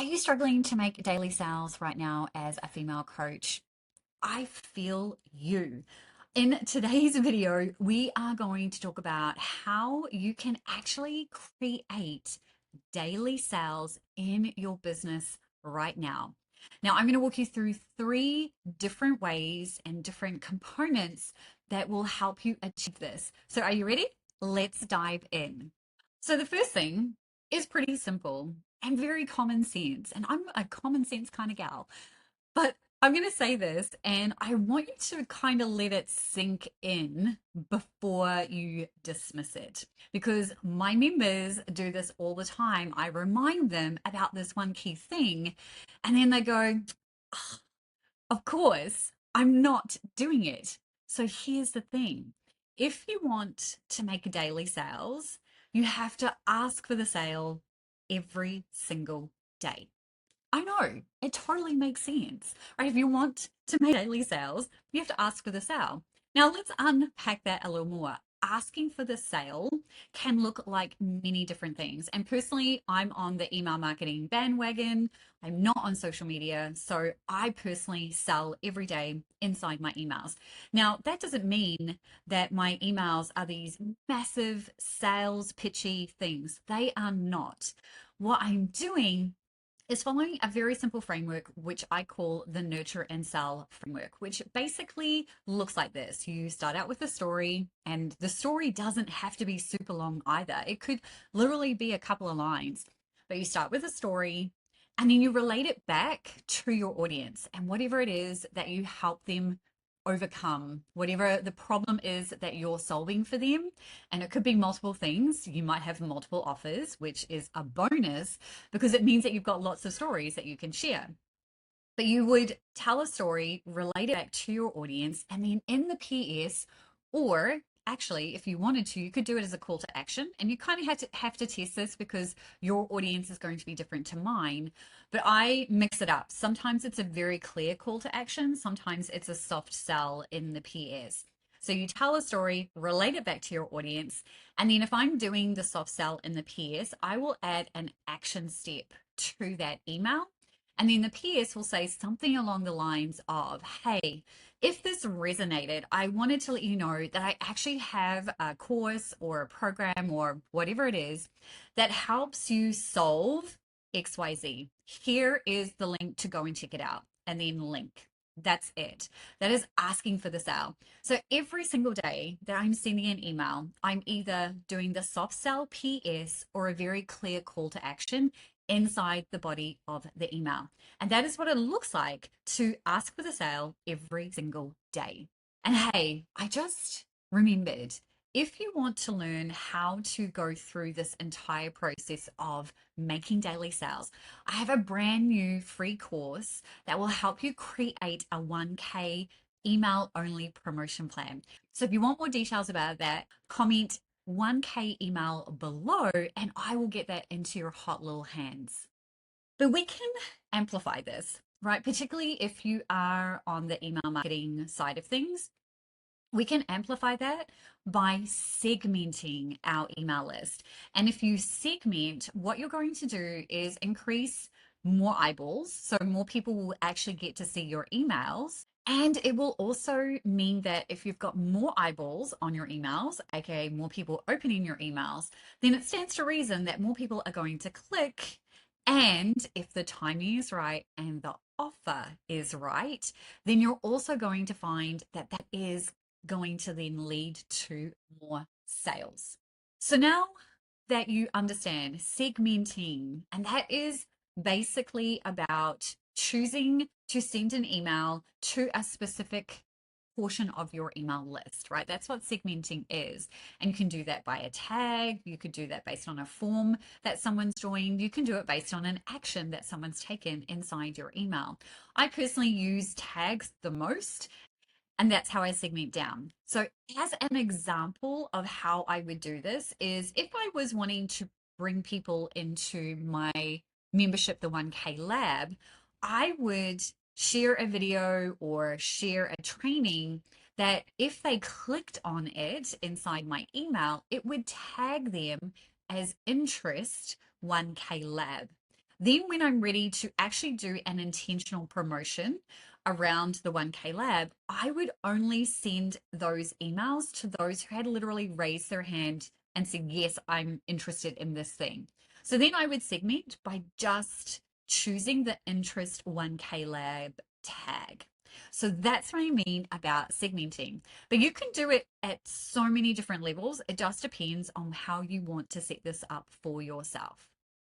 Are you struggling to make daily sales right now as a female coach? I feel you. In today's video, we are going to talk about how you can actually create daily sales in your business right now. Now, I'm going to walk you through three different ways and different components that will help you achieve this. So, are you ready? Let's dive in. So, the first thing is pretty simple and very common sense. And I'm a common sense kind of gal. But I'm going to say this, and I want you to kind of let it sink in before you dismiss it. Because my members do this all the time. I remind them about this one key thing, and then they go, "Oh, of course, I'm not doing it." So here's the thing, if you want to make daily sales, you have to ask for the sale every single day. I know, it totally makes sense, right? If you want to make daily sales, you have to ask for the sale. Now, let's unpack that a little more. Asking for the sale can look like many different things. And personally, I'm on the email marketing bandwagon. I'm not on social media. So I personally sell every day inside my emails. Now, that doesn't mean that my emails are these massive sales pitchy things. They are not. What I'm doing is following a very simple framework, which I call the nurture and sell framework, which basically looks like this. You start out with a story, and the story doesn't have to be super long either. It could literally be a couple of lines, but you start with a story and then you relate it back to your audience and whatever it is that you help them overcome, whatever the problem is that you're solving for them. And it could be multiple things. You might have multiple offers, which is a bonus because it means that you've got lots of stories that you can share. But you would tell a story, relate it back to your audience, and then in the PS, or actually, if you wanted to, you could do it as a call to action. And you kind of have to test this because your audience is going to be different to mine. But I mix it up. Sometimes it's a very clear call to action, sometimes it's a soft sell in the PS. So you tell a story, relate it back to your audience, and then if I'm doing the soft sell in the PS, I will add an action step to that email. And then the PS will say something along the lines of, hey, if this resonated, I wanted to let you know that I actually have a course or a program or whatever it is that helps you solve XYZ. Here is the link to go and check it out. And then link. That's it. That is asking for the sale. So every single day that I'm sending an email, I'm either doing the soft sell PS or a very clear call to action inside the body of the email. And that is what it looks like to ask for the sale every single day. And hey, I just remembered, if you want to learn how to go through this entire process of making daily sales, I have a brand new free course that will help you create a 1K email only promotion plan. So if you want more details about that, comment 1K email below and I will get that into your hot little hands. But we can amplify this, right? Particularly if you are on the email marketing side of things, we can amplify that by segmenting our email list. And if you segment, what you're going to do is increase more eyeballs. So more people will actually get to see your emails. And it will also mean that if you've got more eyeballs on your emails, aka more people opening your emails, then it stands to reason that more people are going to click. And if the timing is right and the offer is right, then you're also going to find that that is going to then lead to more sales. So now that you understand segmenting, and that is basically about choosing to send an email to a specific portion of your email list, right? That's what segmenting is. And you can do that by a tag. You could do that based on a form that someone's joined. You can do it based on an action that someone's taken inside your email. I personally use tags the most, and that's how I segment down. So, as an example of how I would do this, is if I was wanting to bring people into my membership, the 1K Lab, I would share a video or share a training that if they clicked on it inside my email, it would tag them as interest 1K Lab. Then when I'm ready to actually do an intentional promotion around the 1K lab, I would only send those emails to those who had literally raised their hand and said, yes, I'm interested in this thing. So then I would segment by just choosing the interest 1K lab tag. So that's what I mean about segmenting. But you can do it at so many different levels. It just depends on how you want to set this up for yourself.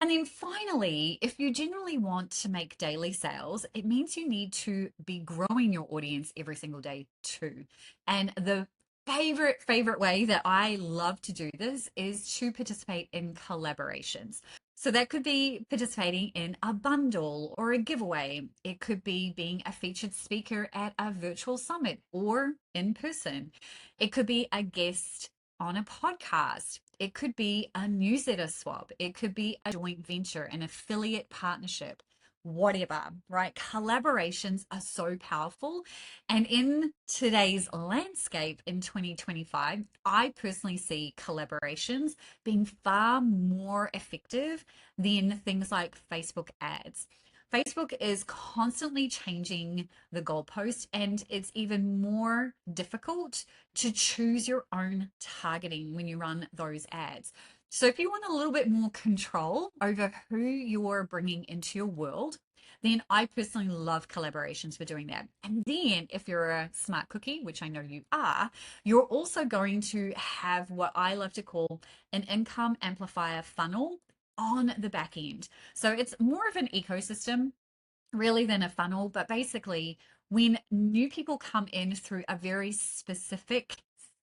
And then finally, if you generally want to make daily sales, it means you need to be growing your audience every single day too. And the favorite way that I love to do this is to participate in collaborations. So that could be participating in a bundle or a giveaway. It could be being a featured speaker at a virtual summit or in person. It could be a guest on a podcast. It could be a newsletter swap. It could be a joint venture, an affiliate partnership, whatever, right? Collaborations are so powerful. And in today's landscape in 2025, I personally see collaborations being far more effective than things like Facebook ads. Facebook is constantly changing the goalpost, and it's even more difficult to choose your own targeting when you run those ads. So, if you want a little bit more control over who you're bringing into your world, then I personally love collaborations for doing that. And then, if you're a smart cookie, which I know you are, you're also going to have what I love to call an income amplifier funnel on the back end. So it's more of an ecosystem really than a funnel, but basically, when new people come in through a very specific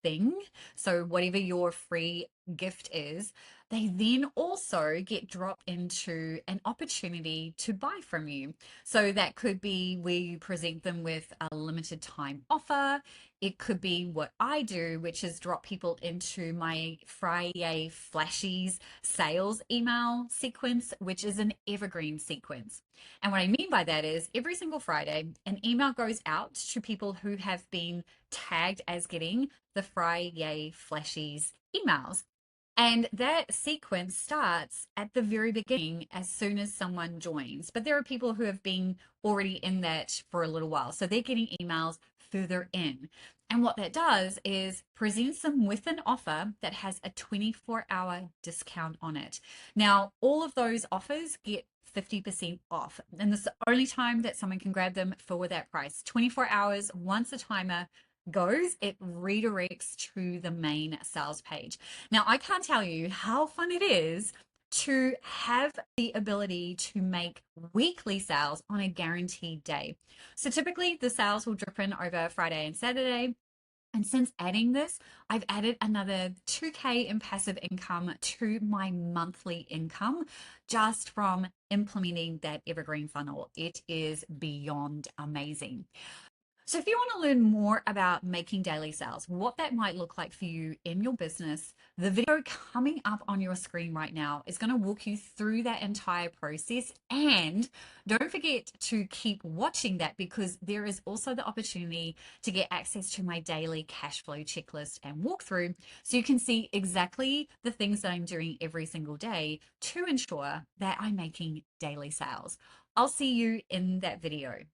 thing, so whatever your free gift is, they then also get dropped into an opportunity to buy from you. So that could be where you present them with a limited time offer. It could be what I do, which is drop people into my Friday Flashies sales email sequence, which is an evergreen sequence. And what I mean by that is every single Friday, an email goes out to people who have been tagged as getting the Friday Flashies emails. And that sequence starts at the very beginning as soon as someone joins. But there are people who have been already in that for a little while. So they're getting emails further in. And what that does is presents them with an offer that has a 24-hour discount on it. Now, all of those offers get 50% off. And this is the only time that someone can grab them for that price. 24 hours, once the timer goes, it redirects to the main sales page. Now, I can't tell you how fun it is to have the ability to make weekly sales on a guaranteed day. So typically the sales will drip in over Friday and Saturday. And since adding this, I've added another 2K in passive income to my monthly income just from implementing that evergreen funnel. It is beyond amazing. So, if you want to learn more about making daily sales, what that might look like for you in your business, the video coming up on your screen right now is going to walk you through that entire process. And don't forget to keep watching that because there is also the opportunity to get access to my daily cash flow checklist and walkthrough so you can see exactly the things that I'm doing every single day to ensure that I'm making daily sales. I'll see you in that video.